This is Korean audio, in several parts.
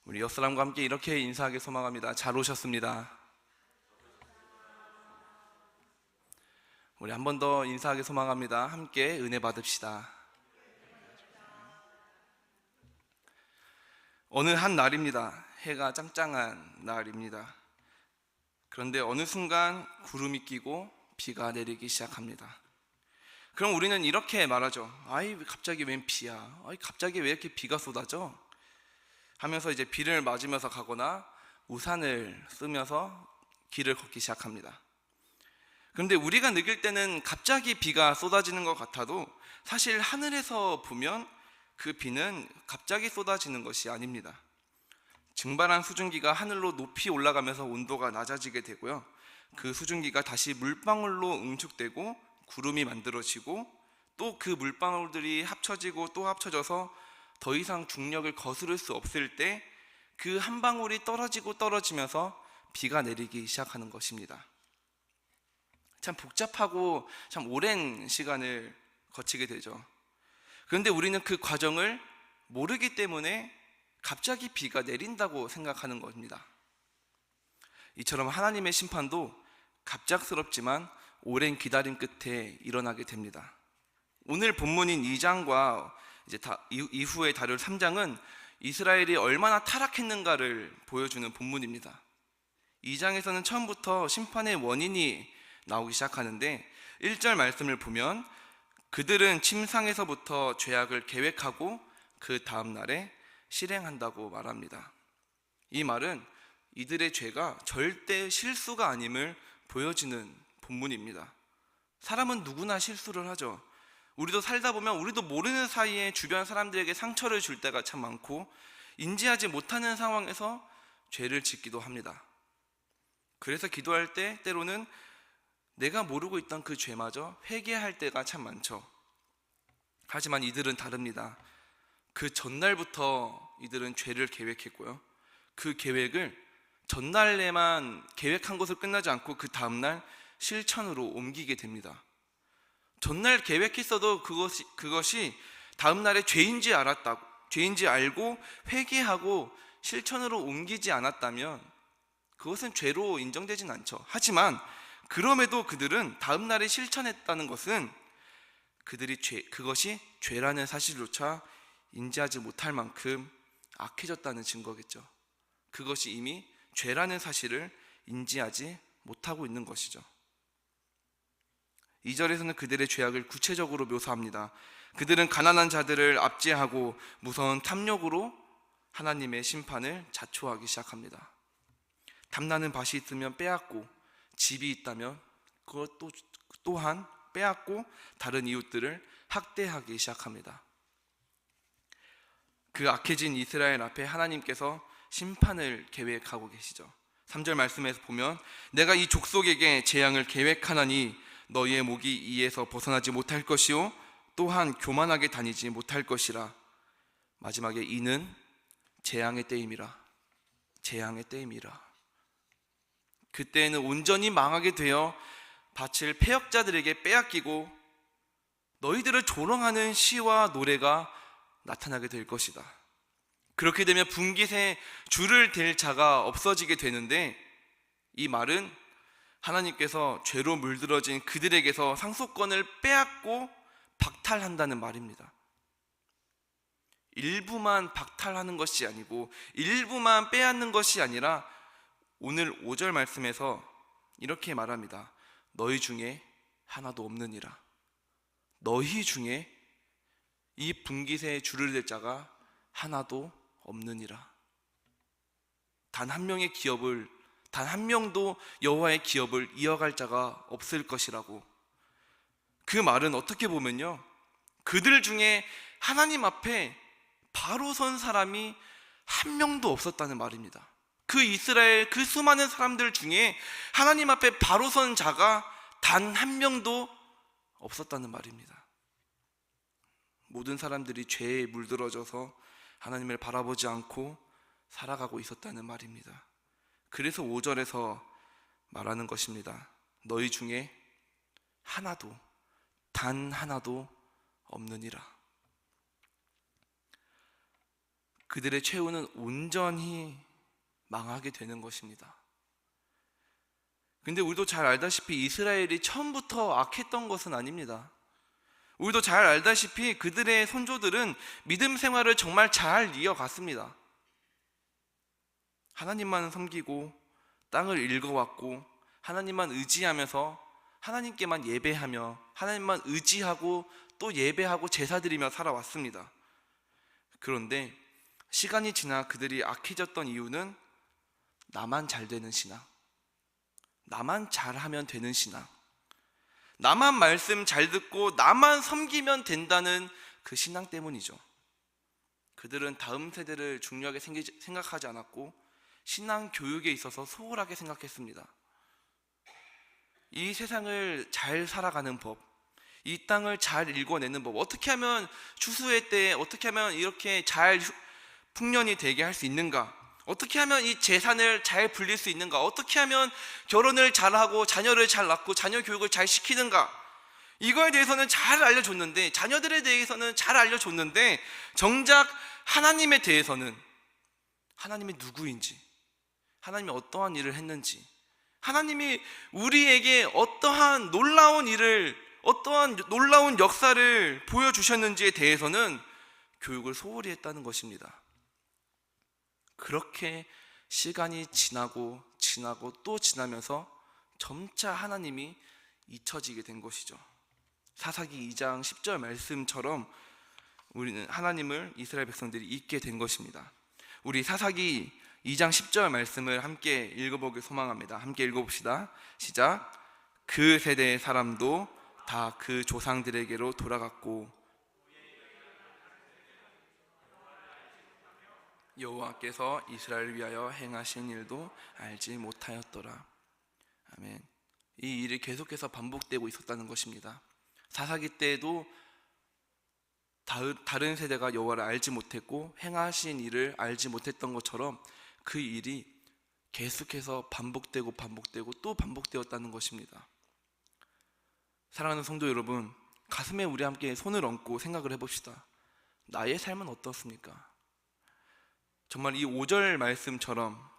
우리 옆사람과 함께 이렇게 인사하기 소망합니다. 잘 오셨습니다. 우리 한 번 더 인사하기 소망합니다. 함께 은혜 받읍시다. 어느 한 날입니다. 해가 짱짱한 날입니다. 그런데 어느 순간 구름이 끼고 비가 내리기 시작합니다. 그럼 우리는 이렇게 말하죠. 아이, 갑자기 웬 비야? 아이, 갑자기 왜 이렇게 비가 쏟아져? 하면서 이제 비를 맞으면서 가거나 우산을 쓰면서 길을 걷기 시작합니다. 그런데 우리가 느낄 때는 갑자기 비가 쏟아지는 것 같아도 사실 하늘에서 보면 그 비는 갑자기 쏟아지는 것이 아닙니다. 증발한 수증기가 하늘로 높이 올라가면서 온도가 낮아지게 되고요, 그 수증기가 다시 물방울로 응축되고 구름이 만들어지고 또 그 물방울들이 합쳐지고 또 합쳐져서 더 이상 중력을 거스를 수 없을 때 그 한 방울이 떨어지고 떨어지면서 비가 내리기 시작하는 것입니다. 참 복잡하고 참 오랜 시간을 거치게 되죠. 그런데 우리는 그 과정을 모르기 때문에 갑자기 비가 내린다고 생각하는 겁니다. 이처럼 하나님의 심판도 갑작스럽지만 오랜 기다림 끝에 일어나게 됩니다. 오늘 본문인 2장과 이제 이후에 다룰 3장은 이스라엘이 얼마나 타락했는가를 보여주는 본문입니다. 2장에서는 처음부터 심판의 원인이 나오기 시작하는데 1절 말씀을 보면 그들은 침상에서부터 죄악을 계획하고 그 다음 날에 실행한다고 말합니다. 이 말은 이들의 죄가 절대 실수가 아님을 보여주는 본문입니다. 사람은 누구나 실수를 하죠. 우리도 살다 보면 우리도 모르는 사이에 주변 사람들에게 상처를 줄 때가 참 많고 인지하지 못하는 상황에서 죄를 짓기도 합니다. 그래서 기도할 때 때로는 내가 모르고 있던 그 죄마저 회개할 때가 참 많죠. 하지만 이들은 다릅니다. 그 전날부터 이들은 죄를 계획했고요, 그 계획을 전날에만 계획한 것을 끝나지 않고 그 다음날 실천으로 옮기게 됩니다. 전날 계획했어도 그것이 다음날에 죄인지 알고 회개하고 실천으로 옮기지 않았다면 그것은 죄로 인정되진 않죠. 하지만 그럼에도 그들은 다음날에 실천했다는 것은 그것이 죄라는 사실조차 인지하지 못할 만큼 악해졌다는 증거겠죠. 그것이 이미 죄라는 사실을 인지하지 못하고 있는 것이죠. 2절에서는 그들의 죄악을 구체적으로 묘사합니다. 그들은 가난한 자들을 압제하고 무서운 탐욕으로 하나님의 심판을 자초하기 시작합니다. 탐나는 밭이 있으면 빼앗고, 집이 있다면 그것 또한 빼앗고 다른 이웃들을 학대하기 시작합니다. 그 악해진 이스라엘 앞에 하나님께서 심판을 계획하고 계시죠. 3절 말씀에서 보면 내가 이 족속에게 재앙을 계획하나니 너희의 목이 이에서 벗어나지 못할 것이요 또한 교만하게 다니지 못할 것이라. 마지막에 이는 재앙의 때임이라. 재앙의 때임이라. 그때에는 온전히 망하게 되어 밭을 패역자들에게 빼앗기고 너희들을 조롱하는 시와 노래가 나타나게 될 것이다. 그렇게 되면 분깃에 줄을 댈 자가 없어지게 되는데, 이 말은 하나님께서 죄로 물들어진 그들에게서 상속권을 빼앗고 박탈한다는 말입니다. 일부만 박탈하는 것이 아니고 일부만 빼앗는 것이 아니라 오늘 5절 말씀에서 이렇게 말합니다. 너희 중에 하나도 없느니라. 너희 중에 이 분깃에 줄을 댈 자가 하나도 없느니라. 단 한 명도 여호와의 기업을 이어갈 자가 없을 것이라고. 그 말은 어떻게 보면요, 그들 중에 하나님 앞에 바로 선 사람이 한 명도 없었다는 말입니다. 그 이스라엘 그 수많은 사람들 중에 하나님 앞에 바로 선 자가 단 한 명도 없었다는 말입니다. 모든 사람들이 죄에 물들어져서 하나님을 바라보지 않고 살아가고 있었다는 말입니다. 그래서 5절에서 말하는 것입니다. 너희 중에 하나도, 단 하나도 없느니라. 그들의 최후는 온전히 망하게 되는 것입니다. 근데 우리도 잘 알다시피 이스라엘이 처음부터 악했던 것은 아닙니다. 우리도 잘 알다시피 그들의 선조들은 믿음 생활을 정말 잘 이어갔습니다. 하나님만 섬기고 땅을 읽어왔고 하나님만 의지하면서 하나님께만 예배하며 하나님만 의지하고 또 예배하고 제사드리며 살아왔습니다. 그런데 시간이 지나 그들이 악해졌던 이유는 나만 잘 되는 신앙, 나만 잘하면 되는 신앙, 나만 말씀 잘 듣고 나만 섬기면 된다는 그 신앙 때문이죠. 그들은 다음 세대를 중요하게 생각하지 않았고 신앙 교육에 있어서 소홀하게 생각했습니다. 이 세상을 잘 살아가는 법, 이 땅을 잘 읽어내는 법, 어떻게 하면 추수의 때에 어떻게 하면 이렇게 잘 풍년이 되게 할 수 있는가, 어떻게 하면 이 재산을 잘 불릴 수 있는가, 어떻게 하면 결혼을 잘하고 자녀를 잘 낳고 자녀 교육을 잘 시키는가, 이거에 대해서는 잘 알려줬는데, 자녀들에 대해서는 잘 알려줬는데 정작 하나님에 대해서는 하나님이 누구인지, 하나님이 어떠한 일을 했는지, 하나님이 우리에게 어떠한 놀라운 일을, 어떠한 놀라운 역사를 보여주셨는지에 대해서는 교육을 소홀히 했다는 것입니다. 그렇게 시간이 지나고 또 지나면서 점차 하나님이 잊혀지게 된 것이죠. 사사기 2장 10절 말씀처럼 우리는 하나님을 이스라엘 백성들이 잊게 된 것입니다. 우리 사사기 2장 10절 말씀을 함께 읽어보길 소망합니다. 함께 읽어봅시다. 시작. 그 세대의 사람도 다 그 조상들에게로 돌아갔고 여호와께서 이스라엘을 위하여 행하신 일도 알지 못하였더라. 아멘. 이 일이 계속해서 반복되고 있었다는 것입니다. 사사기 때에도 다른 세대가 여호와를 알지 못했고 행하신 일을 알지 못했던 것처럼 그 일이 계속해서 반복되고 또 반복되었다는 것입니다. 사랑하는 성도 여러분, 가슴에 우리 함께 손을 얹고 생각을 해봅시다. 나의 삶은 어떻습니까? 정말 이 5절 말씀처럼,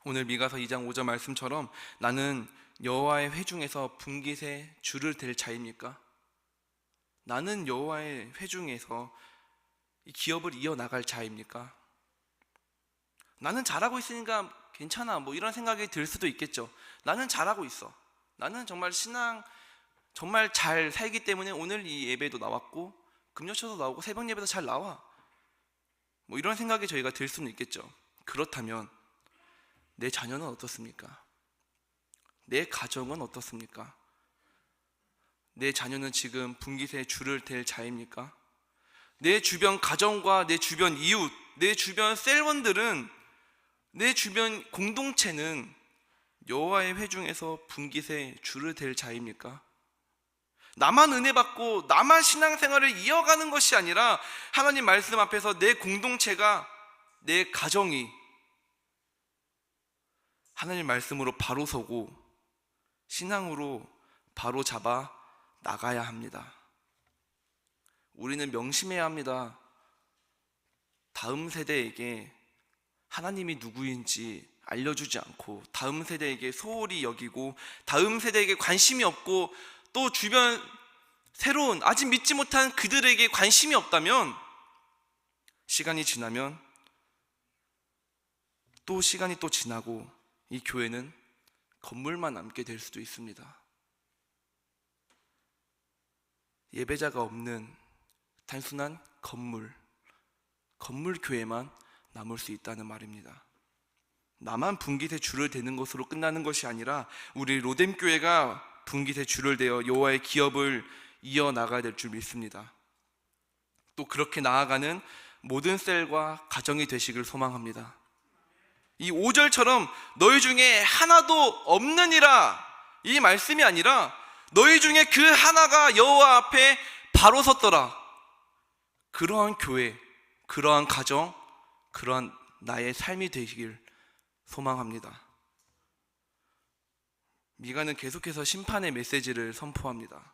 오늘 미가서 2장 5절 말씀처럼 나는 여호와의 회중에서 분깃에 줄을 댈 자입니까? 나는 여호와의 회중에서 이 기업을 이어나갈 자입니까? 나는 잘하고 있으니까 괜찮아, 뭐 이런 생각이 들 수도 있겠죠. 나는 잘하고 있어, 나는 정말 신앙 정말 잘 살기 때문에 오늘 이 예배도 나왔고 금요초도 나오고 새벽 예배도 잘 나와, 뭐 이런 생각이 저희가 들 수는 있겠죠. 그렇다면 내 자녀는 어떻습니까? 내 가정은 어떻습니까? 내 자녀는 지금 분깃에 줄을 댈 자입니까? 내 주변 가정과 내 주변 이웃, 내 주변 셀원들은, 내 주변 공동체는 여호와의 회중에서 분깃에 줄을 댈 자입니까? 나만 은혜 받고 나만 신앙생활을 이어가는 것이 아니라 하나님 말씀 앞에서 내 공동체가, 내 가정이 하나님 말씀으로 바로 서고 신앙으로 바로 잡아 나가야 합니다. 우리는 명심해야 합니다. 다음 세대에게 하나님이 누구인지 알려주지 않고 다음 세대에게 소홀히 여기고 다음 세대에게 관심이 없고 또 주변 새로운 아직 믿지 못한 그들에게 관심이 없다면 시간이 지나면 또 시간이 또 지나고 이 교회는 건물만 남게 될 수도 있습니다. 예배자가 없는 단순한 건물 교회만 남을 수 있다는 말입니다. 나만 분깃에 줄을 대는 것으로 끝나는 것이 아니라 우리 로뎀교회가 분깃에 줄을 대어 여호와의 기업을 이어나가야 될 줄 믿습니다. 또 그렇게 나아가는 모든 셀과 가정이 되시길 소망합니다. 이 5절처럼 너희 중에 하나도 없느니라, 이 말씀이 아니라 너희 중에 그 하나가 여호와 앞에 바로 섰더라. 그러한 교회, 그러한 가정, 그러한 나의 삶이 되시길 소망합니다. 미가는 계속해서 심판의 메시지를 선포합니다.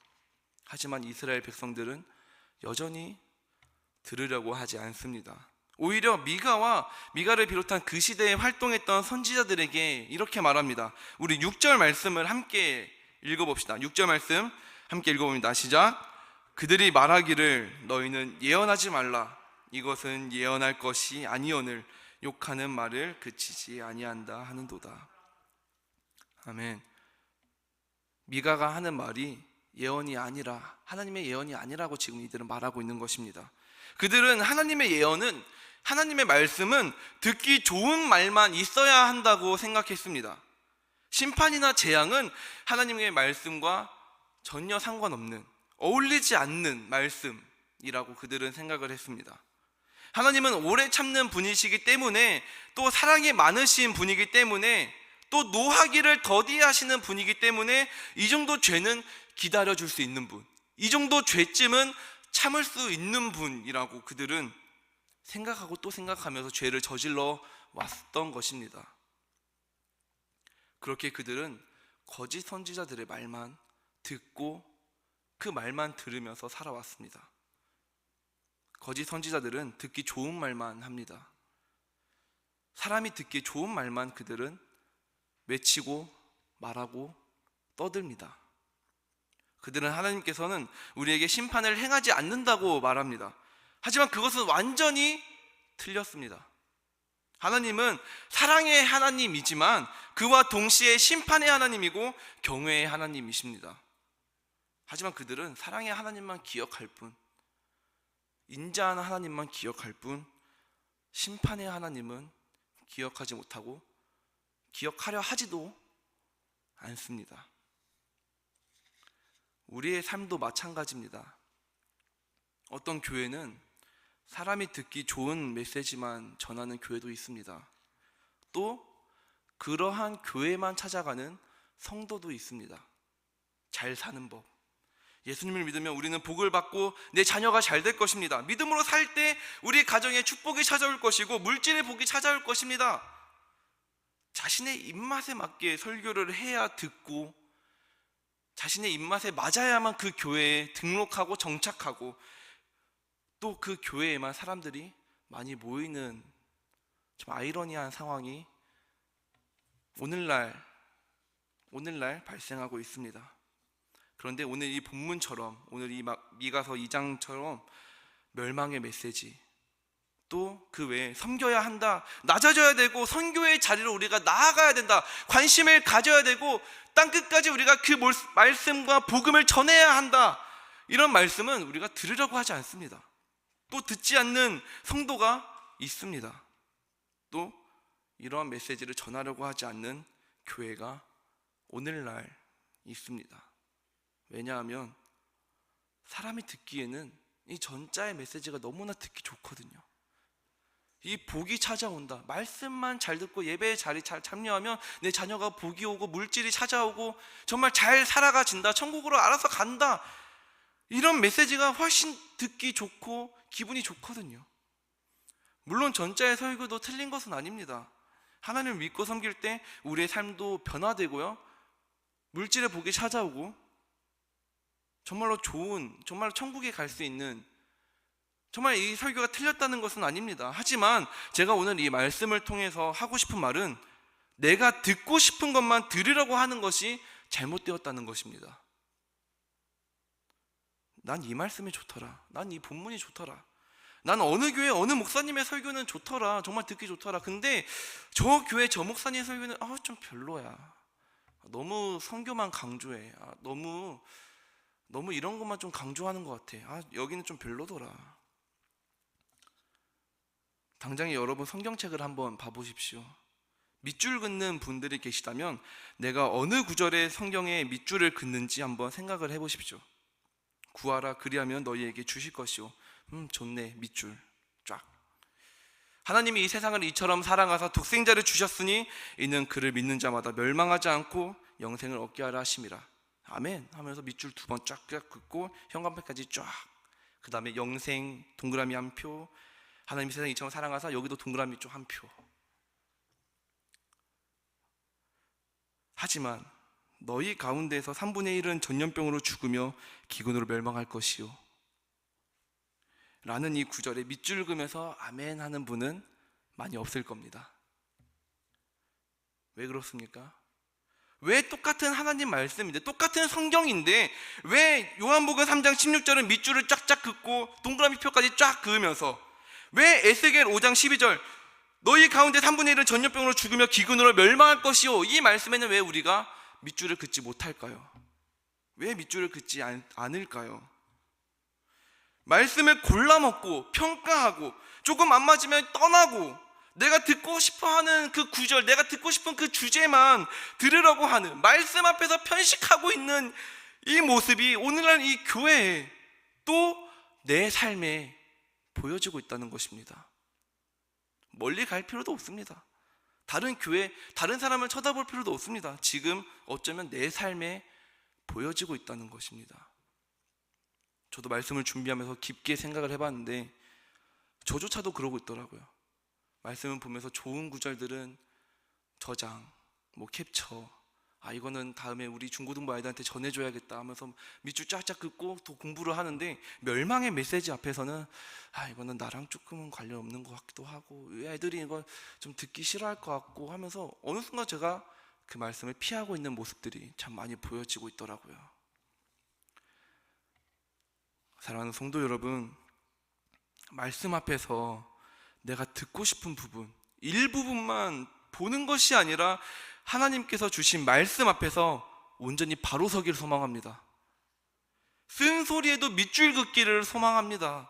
하지만 이스라엘 백성들은 여전히 들으려고 하지 않습니다. 오히려 미가를 비롯한 그 시대에 활동했던 선지자들에게 이렇게 말합니다. 우리 6절 말씀을 함께 읽어봅시다. 6절 말씀 함께 읽어봅니다. 시작. 그들이 말하기를 너희는 예언하지 말라. 이것은 예언할 것이 아니오늘 욕하는 말을 그치지 아니한다 하는도다. 아멘. 미가가 하는 말이 예언이 아니라, 하나님의 예언이 아니라고 지금 이들은 말하고 있는 것입니다. 그들은 하나님의 예언은, 하나님의 말씀은 듣기 좋은 말만 있어야 한다고 생각했습니다. 심판이나 재앙은 하나님의 말씀과 전혀 상관없는, 어울리지 않는 말씀이라고 그들은 생각을 했습니다. 하나님은 오래 참는 분이시기 때문에, 또 사랑이 많으신 분이기 때문에, 또 노하기를 더디하시는 분이기 때문에 이 정도 죄는 기다려줄 수 있는 분, 이 정도 죄쯤은 참을 수 있는 분이라고 그들은 생각하고 또 생각하면서 죄를 저질러 왔던 것입니다. 그렇게 그들은 거짓 선지자들의 말만 듣고 그 말만 들으면서 살아왔습니다. 거짓 선지자들은 듣기 좋은 말만 합니다. 사람이 듣기 좋은 말만 그들은 외치고 말하고 떠듭니다. 그들은 하나님께서는 우리에게 심판을 행하지 않는다고 말합니다. 하지만 그것은 완전히 틀렸습니다. 하나님은 사랑의 하나님이지만 그와 동시에 심판의 하나님이고 경외의 하나님이십니다. 하지만 그들은 사랑의 하나님만 기억할 뿐, 인자한 하나님만 기억할 뿐, 심판의 하나님은 기억하지 못하고 기억하려 하지도 않습니다. 우리의 삶도 마찬가지입니다. 어떤 교회는 사람이 듣기 좋은 메시지만 전하는 교회도 있습니다. 또 그러한 교회만 찾아가는 성도도 있습니다. 잘 사는 법, 예수님을 믿으면 우리는 복을 받고 내 자녀가 잘 될 것입니다. 믿음으로 살 때 우리 가정에 축복이 찾아올 것이고 물질의 복이 찾아올 것입니다. 자신의 입맛에 맞게 설교를 해야 듣고, 자신의 입맛에 맞아야만 그 교회에 등록하고 정착하고, 또 그 교회에만 사람들이 많이 모이는 좀 아이러니한 상황이 오늘날 발생하고 있습니다. 그런데 오늘 이 본문처럼, 오늘 이 미가서 2장처럼 멸망의 메시지, 또 그 외에 섬겨야 한다, 낮아져야 되고 선교의 자리로 우리가 나아가야 된다, 관심을 가져야 되고 땅끝까지 우리가 그 말씀과 복음을 전해야 한다, 이런 말씀은 우리가 들으려고 하지 않습니다. 또 듣지 않는 성도가 있습니다. 또 이러한 메시지를 전하려고 하지 않는 교회가 오늘날 있습니다. 왜냐하면 사람이 듣기에는 이 전자의 메시지가 너무나 듣기 좋거든요. 이 복이 찾아온다, 말씀만 잘 듣고 예배의 자리 잘 참여하면 내 자녀가 복이 오고 물질이 찾아오고 정말 잘 살아가진다, 천국으로 알아서 간다, 이런 메시지가 훨씬 듣기 좋고 기분이 좋거든요. 물론 전자의 설교도 틀린 것은 아닙니다. 하나님을 믿고 섬길 때 우리의 삶도 변화되고요, 물질의 복이 찾아오고 정말로 좋은, 정말로 천국에 갈 수 있는, 정말 이 설교가 틀렸다는 것은 아닙니다. 하지만 제가 오늘 이 말씀을 통해서 하고 싶은 말은 내가 듣고 싶은 것만 들으려고 하는 것이 잘못되었다는 것입니다. 난 이 말씀이 좋더라, 난 이 본문이 좋더라, 난 어느 교회 어느 목사님의 설교는 좋더라, 정말 듣기 좋더라. 근데 저 교회 저 목사님의 설교는 좀 별로야, 너무 선교만 강조해, 너무 이런 것만 좀 강조하는 것 같아, 여기는 좀 별로더라. 당장에 여러분 성경책을 한번 봐보십시오. 밑줄 긋는 분들이 계시다면 내가 어느 구절에 성경에 밑줄을 긋는지 한번 생각을 해보십시오. 구하라 그리하면 너희에게 주실 것이요. 좋네, 밑줄 쫙. 하나님이 이 세상을 이처럼 사랑하사 독생자를 주셨으니 이는 그를 믿는 자마다 멸망하지 않고 영생을 얻게 하라 하심이라. 아멘 하면서 밑줄 두 번 쫙쫙 긋고 현관편까지 쫙, 그 다음에 영생 동그라미 한 표, 하나님이 세상을 이처럼 사랑하사, 여기도 동그라미 쪽 한 표. 하지만 너희 가운데에서 3분의 1은 전염병으로 죽으며 기근으로 멸망할 것이요, 라는 이 구절에 밑줄 그면서 아멘 하는 분은 많이 없을 겁니다. 왜 그렇습니까? 왜 똑같은 하나님 말씀인데, 똑같은 성경인데 왜 요한복음 3장 16절은 밑줄을 쫙쫙 긋고 동그라미 표까지 쫙 그으면서, 왜 에스겔 5장 12절 너희 가운데 3분의 1은 전염병으로 죽으며 기근으로 멸망할 것이요, 이 말씀에는 왜 우리가 밑줄을 긋지 못할까요? 왜 밑줄을 긋지 않을까요? 말씀을 골라먹고 평가하고 조금 안 맞으면 떠나고, 내가 듣고 싶어하는 그 구절, 내가 듣고 싶은 그 주제만 들으려고 하는, 말씀 앞에서 편식하고 있는 이 모습이 오늘날 이 교회에 또 내 삶에 보여지고 있다는 것입니다. 멀리 갈 필요도 없습니다. 다른 교회, 다른 사람을 쳐다볼 필요도 없습니다. 지금 어쩌면 내 삶에 보여지고 있다는 것입니다. 저도 말씀을 준비하면서 깊게 생각을 해봤는데 저조차도 그러고 있더라고요. 말씀을 보면서 좋은 구절들은 저장, 캡처, 이거는 다음에 우리 중고등부 아이들한테 전해줘야겠다 하면서 밑줄 쫙쫙 긋고 또 공부를 하는데, 멸망의 메시지 앞에서는 이거는 나랑 조금은 관련 없는 것 같기도 하고, 애들이 이거 좀 듣기 싫어할 것 같고 하면서 어느 순간 제가 그 말씀을 피하고 있는 모습들이 참 많이 보여지고 있더라고요. 사랑하는 성도 여러분, 말씀 앞에서 내가 듣고 싶은 부분, 일부분만 보는 것이 아니라 하나님께서 주신 말씀 앞에서 온전히 바로 서기를 소망합니다. 쓴소리에도 밑줄 긋기를 소망합니다.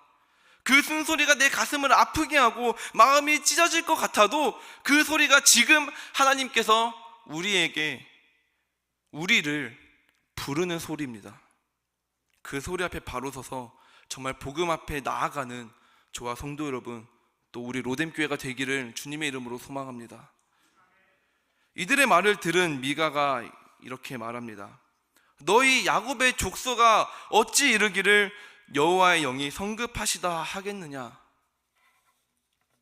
그 쓴소리가 내 가슴을 아프게 하고 마음이 찢어질 것 같아도 그 소리가 지금 하나님께서 우리를 부르는 소리입니다. 그 소리 앞에 바로 서서 정말 복음 앞에 나아가는 저와 성도 여러분, 또 우리 로뎀교회가 되기를 주님의 이름으로 소망합니다. 이들의 말을 들은 미가가 이렇게 말합니다. 너희 야곱의 족속아 어찌 이르기를 여호와의 영이 성급하시다 하겠느냐.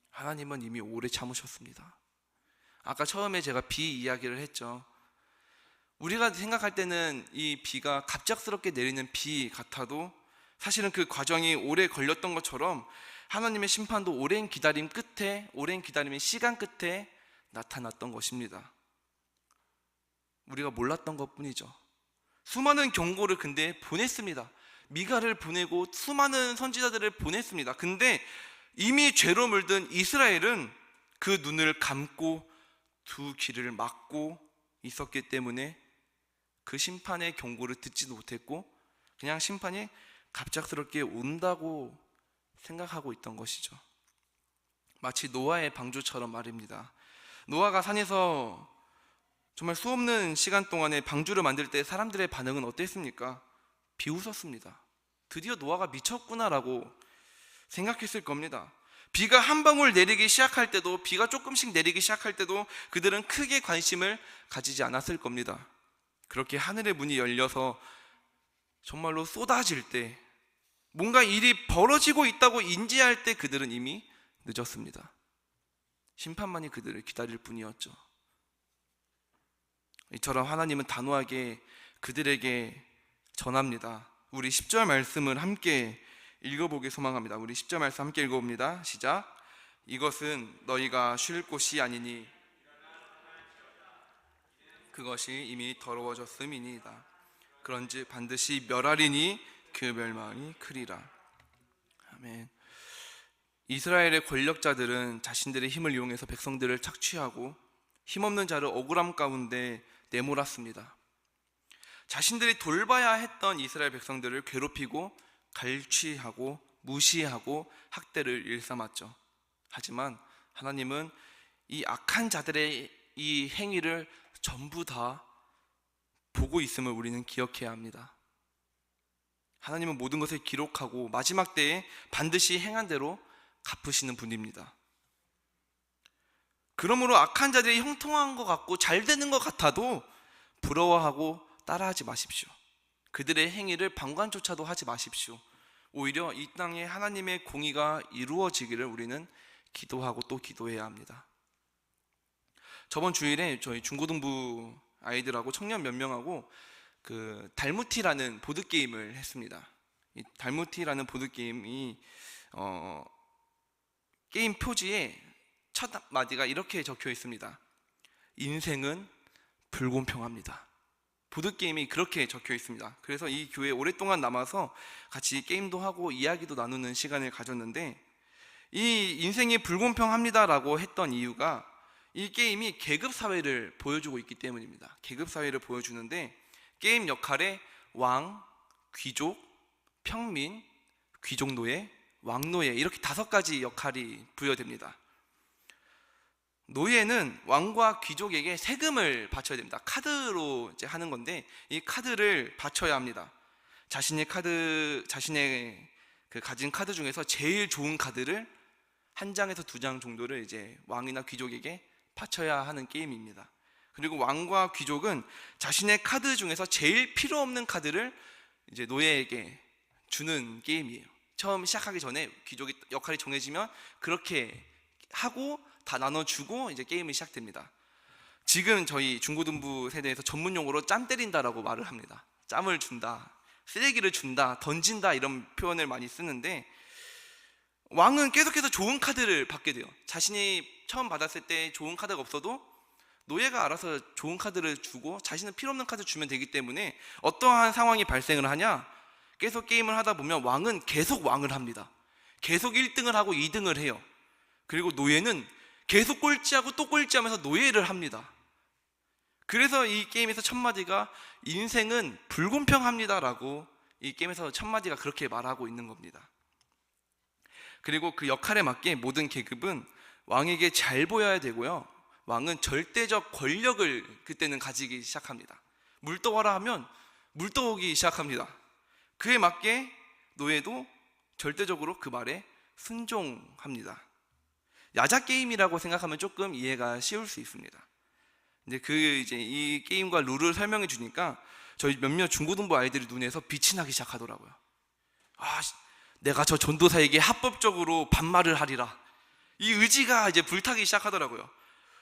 하나님은 이미 오래 참으셨습니다. 아까 처음에 제가 비 이야기를 했죠. 우리가 생각할 때는 이 비가 갑작스럽게 내리는 비 같아도 사실은 그 과정이 오래 걸렸던 것처럼 하나님의 심판도 오랜 기다림 끝에, 오랜 기다림의 시간 끝에 나타났던 것입니다. 우리가 몰랐던 것뿐이죠. 수많은 경고를 근데 보냈습니다. 미가를 보내고 수많은 선지자들을 보냈습니다. 근데 이미 죄로 물든 이스라엘은 그 눈을 감고 두 귀를 막고 있었기 때문에 그 심판의 경고를 듣지도 못했고 그냥 심판이 갑작스럽게 온다고 생각하고 있던 것이죠. 마치 노아의 방주처럼 말입니다. 노아가 산에서 정말 수없는 시간 동안에 방주를 만들 때 사람들의 반응은 어땠습니까? 비웃었습니다. 드디어 노아가 미쳤구나라고 생각했을 겁니다. 비가 한 방울 내리기 시작할 때도, 비가 조금씩 내리기 시작할 때도 그들은 크게 관심을 가지지 않았을 겁니다. 그렇게 하늘의 문이 열려서 정말로 쏟아질 때, 뭔가 일이 벌어지고 있다고 인지할 때 그들은 이미 늦었습니다. 심판만이 그들을 기다릴 뿐이었죠. 이처럼 하나님은 단호하게 그들에게 전합니다. 우리 10절 말씀을 함께 읽어보기 소망합니다. 우리 10절 말씀 함께 읽어봅니다. 시작. 이것은 너희가 쉴 곳이 아니니 그것이 이미 더러워졌음이니이다. 그런즉 반드시 멸하리니 그 멸망이 크리라. 아멘. 이스라엘의 권력자들은 자신들의 힘을 이용해서 백성들을 착취하고 힘없는 자를 억울함 가운데 내몰았습니다. 자신들이 돌봐야 했던 이스라엘 백성들을 괴롭히고 갈취하고 무시하고 학대를 일삼았죠. 하지만 하나님은 이 악한 자들의 이 행위를 전부 다 보고 있음을 우리는 기억해야 합니다. 하나님은 모든 것을 기록하고 마지막 때에 반드시 행한 대로 갚으시는 분입니다. 그러므로 악한 자들이 형통한 것 같고 잘 되는 것 같아도 부러워하고 따라하지 마십시오. 그들의 행위를 방관조차도 하지 마십시오. 오히려 이 땅에 하나님의 공의가 이루어지기를 우리는 기도하고 또 기도해야 합니다. 저번 주일에 저희 중고등부 아이들하고 청년 몇 명하고 그 달무티라는 보드게임을 했습니다. 이 달무티라는 보드게임이 게임 표지에 첫 마디가 이렇게 적혀 있습니다. 인생은 불공평합니다. 보드게임이 그렇게 적혀 있습니다. 그래서 이 교회에 오랫동안 남아서 같이 게임도 하고 이야기도 나누는 시간을 가졌는데, 이 인생이 불공평합니다라고 했던 이유가 이 게임이 계급사회를 보여주고 있기 때문입니다. 계급사회를 보여주는데, 게임 역할에 왕, 귀족, 평민, 귀족노예, 왕노예, 이렇게 5가지 역할이 부여됩니다. 노예는 왕과 귀족에게 세금을 바쳐야 됩니다. 카드로 이제 하는 건데, 이 카드를 바쳐야 합니다. 자신의 그 가진 카드 중에서 제일 좋은 카드를 1장에서 2장 정도를 이제 왕이나 귀족에게 바쳐야 하는 게임입니다. 그리고 왕과 귀족은 자신의 카드 중에서 제일 필요 없는 카드를 이제 노예에게 주는 게임이에요. 처음 시작하기 전에 귀족의 역할이 정해지면 그렇게 하고 다 나눠주고 이제 게임이 시작됩니다. 지금 저희 중고등부 세대에서 전문 용어로 짬 때린다라고 말을 합니다. 짬을 준다, 쓰레기를 준다, 던진다, 이런 표현을 많이 쓰는데, 왕은 계속해서 좋은 카드를 받게 돼요. 자신이 처음 받았을 때 좋은 카드가 없어도 노예가 알아서 좋은 카드를 주고 자신은 필요 없는 카드 주면 되기 때문에 어떠한 상황이 발생을 하냐, 계속 게임을 하다 보면 왕은 계속 왕을 합니다. 계속 1등을 하고 2등을 해요. 그리고 노예는 계속 꼴찌하고 또 꼴찌하면서 노예를 합니다. 그래서 이 게임에서 첫 마디가 인생은 불공평합니다라고 이 게임에서 첫 마디가 그렇게 말하고 있는 겁니다. 그리고 그 역할에 맞게 모든 계급은 왕에게 잘 보여야 되고요, 왕은 절대적 권력을 그때는 가지기 시작합니다. 물 떠와라 하면 물 떠오기 시작합니다. 그에 맞게 노예도 절대적으로 그 말에 순종합니다. 야자 게임이라고 생각하면 조금 이해가 쉬울 수 있습니다. 근데 이제 이 게임과 룰을 설명해 주니까 저희 몇몇 중고등부 아이들의 눈에서 빛이 나기 시작하더라고요. 내가 저 전도사에게 합법적으로 반말을 하리라, 이 의지가 이제 불타기 시작하더라고요.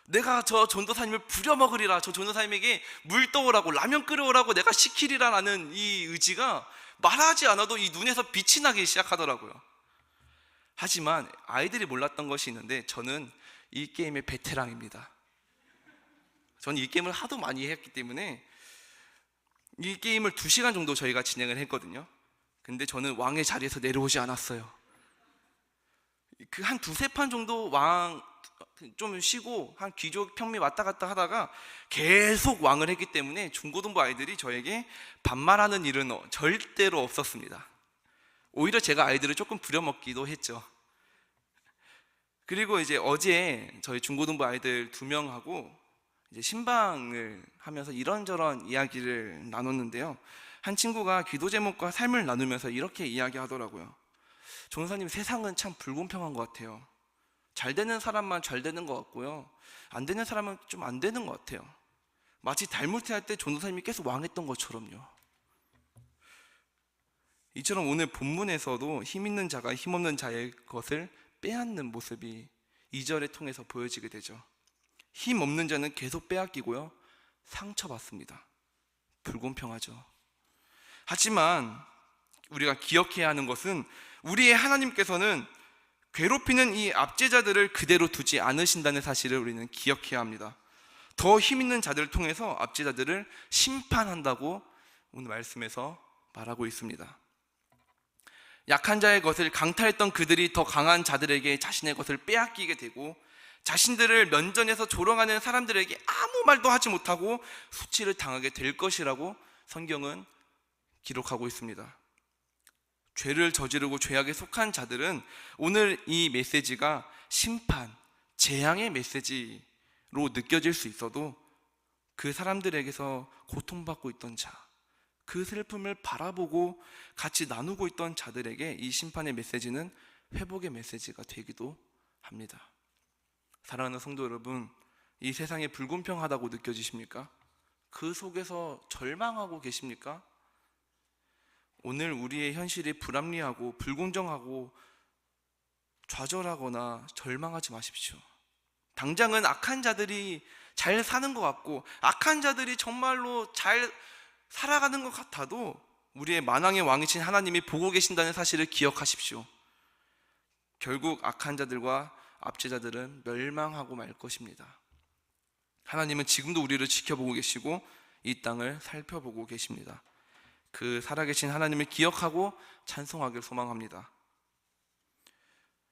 내가 저 전도사님을 부려먹으리라, 저 전도사님에게 물 떠오라고 라면 끓여오라고 내가 시키리라라는 이 의지가 말하지 않아도 이 눈에서 빛이 나기 시작하더라고요. 하지만 아이들이 몰랐던 것이 있는데, 저는 이 게임의 베테랑입니다. 저는 이 게임을 하도 많이 했기 때문에 이 게임을 2시간 정도 저희가 진행을 했거든요. 근데 저는 왕의 자리에서 내려오지 않았어요. 그 한 2-3판 정도 왕 좀 쉬고 한 귀족 평미 왔다 갔다 하다가 계속 왕을 했기 때문에 중고등부 아이들이 저에게 반말하는 일은 절대로 없었습니다. 오히려 제가 아이들을 조금 부려먹기도 했죠. 그리고 이제 어제 저희 중고등부 아이들 2명하고 이제 신방을 하면서 이런저런 이야기를 나눴는데요, 한 친구가 기도 제목과 삶을 나누면서 이렇게 이야기하더라고요. 전도사님, 세상은 참 불공평한 것 같아요. 잘 되는 사람만 잘 되는 것 같고요, 안 되는 사람은 좀 안 되는 것 같아요. 마치 달무트할 때 전도사님이 계속 왕했던 것처럼요. 이처럼 오늘 본문에서도 힘 있는 자가 힘 없는 자의 것을 빼앗는 모습이 2절을 통해서 보여지게 되죠. 힘 없는 자는 계속 빼앗기고요, 상처받습니다. 불공평하죠. 하지만 우리가 기억해야 하는 것은, 우리의 하나님께서는 괴롭히는 이 압제자들을 그대로 두지 않으신다는 사실을 우리는 기억해야 합니다. 더 힘 있는 자들을 통해서 압제자들을 심판한다고 오늘 말씀에서 말하고 있습니다. 약한 자의 것을 강탈했던 그들이 더 강한 자들에게 자신의 것을 빼앗기게 되고, 자신들을 면전에서 조롱하는 사람들에게 아무 말도 하지 못하고 수치를 당하게 될 것이라고 성경은 기록하고 있습니다. 죄를 저지르고 죄악에 속한 자들은 오늘 이 메시지가 심판, 재앙의 메시지로 느껴질 수 있어도, 그 사람들에게서 고통받고 있던 자, 그 슬픔을 바라보고 같이 나누고 있던 자들에게 이 심판의 메시지는 회복의 메시지가 되기도 합니다. 사랑하는 성도 여러분, 이 세상이 불공평하다고 느껴지십니까? 그 속에서 절망하고 계십니까? 오늘 우리의 현실이 불합리하고 불공정하고 좌절하거나 절망하지 마십시오. 당장은 악한 자들이 잘 사는 것 같고 악한 자들이 정말로 잘 살아가는 것 같아도 우리의 만왕의 왕이신 하나님이 보고 계신다는 사실을 기억하십시오. 결국 악한 자들과 압제자들은 멸망하고 말 것입니다. 하나님은 지금도 우리를 지켜보고 계시고 이 땅을 살펴보고 계십니다. 그 살아계신 하나님을 기억하고 찬송하길 소망합니다.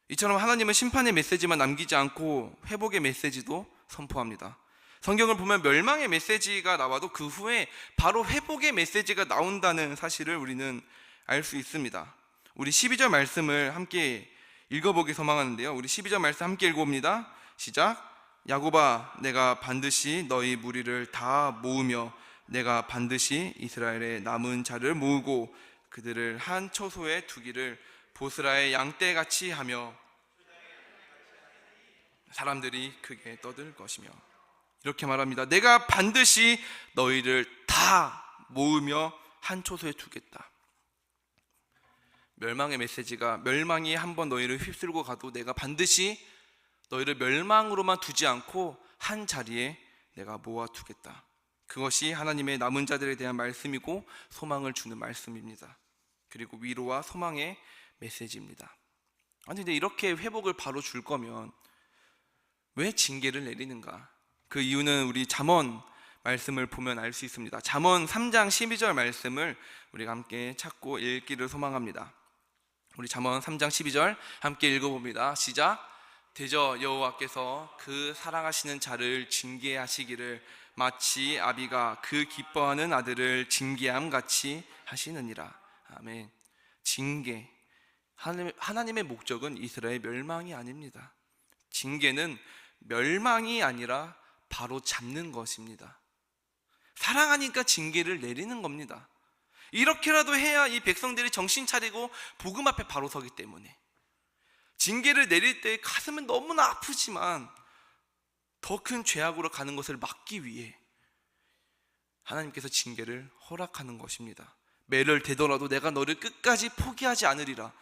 이처럼 하나님은 심판의 메시지만 남기지 않고 회복의 메시지도 선포합니다. 성경을 보면 멸망의 메시지가 나와도 그 후에 바로 회복의 메시지가 나온다는 사실을 우리는 알 수 있습니다. 우리 12절 말씀을 함께 읽어보기 소망하는데요, 우리 12절 말씀 함께 읽어봅니다. 시작. 야곱아, 내가 반드시 너희 무리를 다 모으며 내가 반드시 이스라엘의 남은 자를 모으고 그들을 한 초소에 두기를 보스라의 양떼같이 하며 사람들이 크게 떠들 것이며. 이렇게 말합니다. 내가 반드시 너희를 다 모으며 한 초소에 두겠다. 멸망의 메시지가, 멸망이 한번 너희를 휩쓸고 가도 내가 반드시 너희를 멸망으로만 두지 않고 한 자리에 내가 모아두겠다. 그것이 하나님의 남은 자들에 대한 말씀이고 소망을 주는 말씀입니다. 그리고 위로와 소망의 메시지입니다. 아니, 근데 이렇게 회복을 바로 줄 거면 왜 징계를 내리는가? 그 이유는 우리 잠언 말씀을 보면 알 수 있습니다. 잠언 3장 12절 말씀을 우리가 함께 찾고 읽기를 소망합니다. 우리 잠언 3장 12절 함께 읽어봅니다. 시작. 대저 여호와께서 그 사랑하시는 자를 징계하시기를 마치 아비가 그 기뻐하는 아들을 징계함 같이 하시느니라. 아멘. 징계, 하나님의 목적은 이스라엘 멸망이 아닙니다. 징계는 멸망이 아니라 바로 잡는 것입니다. 사랑하니까 징계를 내리는 겁니다. 이렇게라도 해야 이 백성들이 정신 차리고 복음 앞에 바로 서기 때문에. 징계를 내릴 때 가슴은 너무나 아프지만 더 큰 죄악으로 가는 것을 막기 위해 하나님께서 징계를 허락하는 것입니다. 매를 대더라도 내가 너를 끝까지 포기하지 않으리라.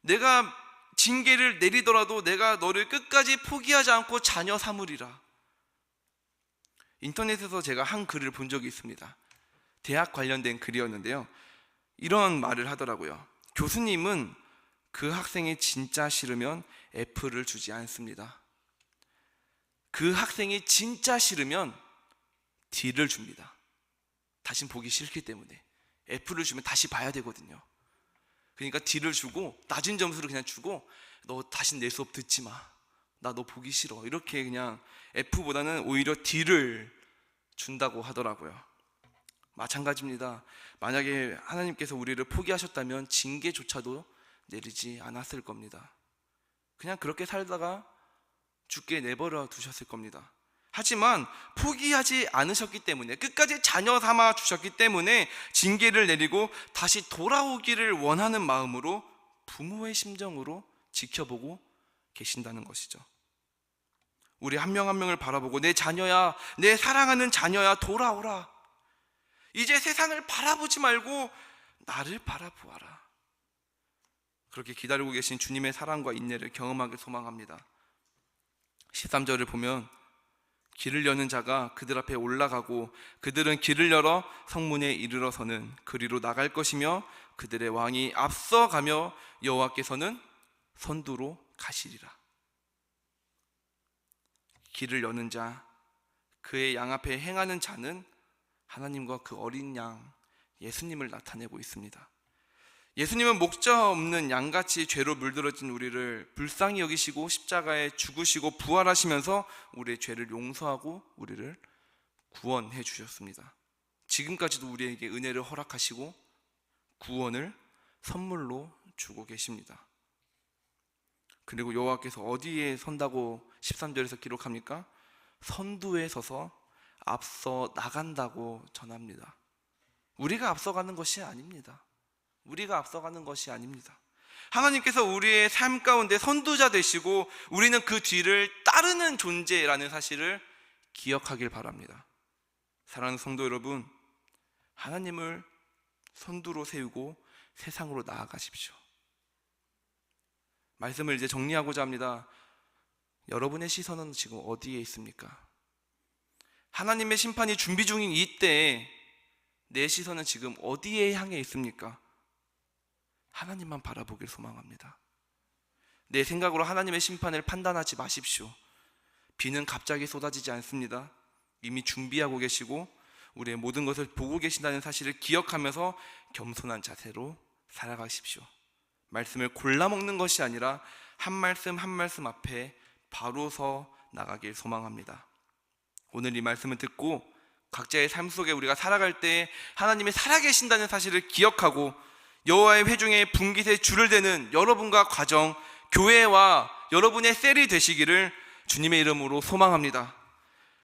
내가 징계를 내리더라도 내가 너를 끝까지 포기하지 않고 자녀 삼으리라. 인터넷에서 제가 한 글을 본 적이 있습니다. 대학 관련된 글이었는데요, 이런 말을 하더라고요. 교수님은 그 학생이 진짜 싫으면 F를 주지 않습니다. 그 학생이 진짜 싫으면 D를 줍니다. 다신 보기 싫기 때문에. F를 주면 다시 봐야 되거든요. 그러니까 D를 주고 낮은 점수를 그냥 주고, 너 다신 내 수업 듣지 마, 나 너 보기 싫어, 이렇게 그냥 F보다는 오히려 D를 준다고 하더라고요. 마찬가지입니다. 만약에 하나님께서 우리를 포기하셨다면 징계조차도 내리지 않았을 겁니다. 그냥 그렇게 살다가 죽게 내버려 두셨을 겁니다. 하지만 포기하지 않으셨기 때문에, 끝까지 자녀 삼아 주셨기 때문에 징계를 내리고 다시 돌아오기를 원하는 마음으로, 부모의 심정으로 지켜보고 계신다는 것이죠. 우리 한 명 한 명을 바라보고, 내 자녀야, 내 사랑하는 자녀야, 돌아오라. 이제 세상을 바라보지 말고 나를 바라보아라. 그렇게 기다리고 계신 주님의 사랑과 인내를 경험하길 소망합니다. 13절을 보면 길을 여는 자가 그들 앞에 올라가고 그들은 길을 열어 성문에 이르러서는 그리로 나갈 것이며 그들의 왕이 앞서가며 여호와께서는 선두로 가시리라. 길을 여는 자, 그의 양 앞에 행하는 자는 하나님과 그 어린 양 예수님을 나타내고 있습니다. 예수님은 목적 없는 양같이 죄로 물들어진 우리를 불쌍히 여기시고 십자가에 죽으시고 부활하시면서 우리의 죄를 용서하고 우리를 구원해 주셨습니다. 지금까지도 우리에게 은혜를 허락하시고 구원을 선물로 주고 계십니다. 그리고 여호와께서 어디에 선다고 13절에서 기록합니까? 선두에 서서 앞서 나간다고 전합니다. 우리가 앞서가는 것이 아닙니다. 우리가 앞서가는 것이 아닙니다. 하나님께서 우리의 삶 가운데 선두자 되시고 우리는 그 뒤를 따르는 존재라는 사실을 기억하길 바랍니다. 사랑하는 성도 여러분, 하나님을 선두로 세우고 세상으로 나아가십시오. 말씀을 이제 정리하고자 합니다. 여러분의 시선은 지금 어디에 있습니까? 하나님의 심판이 준비 중인 이때에 내 시선은 지금 어디에 향해 있습니까? 하나님만 바라보길 소망합니다. 내 생각으로 하나님의 심판을 판단하지 마십시오. 비는 갑자기 쏟아지지 않습니다. 이미 준비하고 계시고 우리의 모든 것을 보고 계신다는 사실을 기억하면서 겸손한 자세로 살아가십시오. 말씀을 골라 먹는 것이 아니라 한 말씀 한 말씀 앞에 바로 서 나가길 소망합니다. 오늘 이 말씀을 듣고 각자의 삶 속에 우리가 살아갈 때 하나님이 살아계신다는 사실을 기억하고 여호와의 회중의 분깃에 줄을 대는 여러분과 가정, 교회와 여러분의 셀이 되시기를 주님의 이름으로 소망합니다.